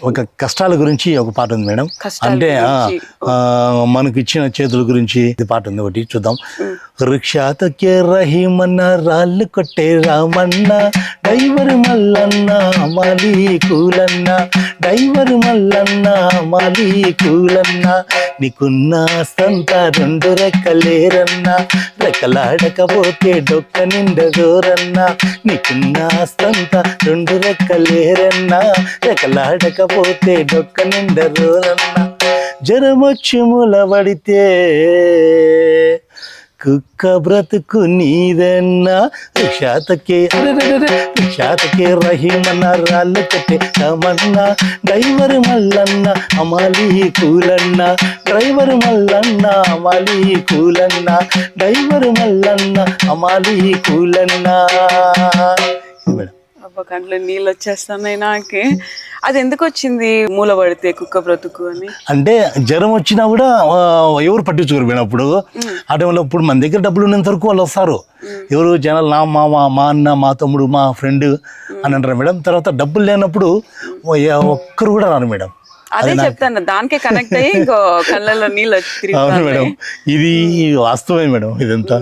ఒక కష్టాల గురించి ఒక పాట ఉంది మేడం. కష్టాల అంటే గురించి. మనకు ఇచ్చిన చేతుల గురించి ఇది పాట ఉంది, ఒకటి చూద్దాం. రిక్షాతకే రహీమన్న, రాళ్ళు కొట్టే రామన్న, డ్రైవర్ మల్లన్న మాలి కూలన్న, డ్రైవర్ మల్లన్న మాలి కూలన్న, నీకున్న సంత రెండు రెక్కలేరన్న, రెక్కలాడకపోతే డొక్క నిండదోరన్న, నీకున్న సంత రెండు రెక్కలేరన్న, రెక్కలాడకపోతే డొక్క నిండదోరన్న, జ్వరమొచ్చి మూలబడితే కుక్క బ్రతుకు నీదన్నా, రిక్షాతకే రహీమన్న, రాళ్ళు కట్టే రామన్న, డ్రైవర్ మల్లన్న అమాలి కూలన్న, డ్రైవర్ మల్లన్న అమాలి కూలన్న, డ్రైవర్ మల్లన్న అమాలి కూలన్న. మేడం అబ్బా, కంట్లో నీళ్ళు వచ్చేస్తున్నాయి నాకే. అది ఎందుకు వచ్చింది మూలబడితే కుక్క బ్రతుకు అని? అంటే జ్వరం వచ్చినా కూడా ఎవరు పట్టించుకోరు మేడం. అప్పుడు ఆ టైంలో ఇప్పుడు మన దగ్గర డబ్బులు ఉన్నంత వరకు వాళ్ళు వస్తారు. ఎవరు జనాలు నా మామ, మా అన్న, మా తమ్ముడు, మా ఫ్రెండ్ అని అంటారు మేడం. తర్వాత డబ్బులు లేనప్పుడు ఒక్కరు కూడా రారు మేడం. అదే చెప్తాను, దానికే కనెక్ట్ అయ్యి ఇంకో కళ్ళల్లో నీళ్ళు అవును మేడం, ఇది వాస్తవమే మేడం ఇదంతా.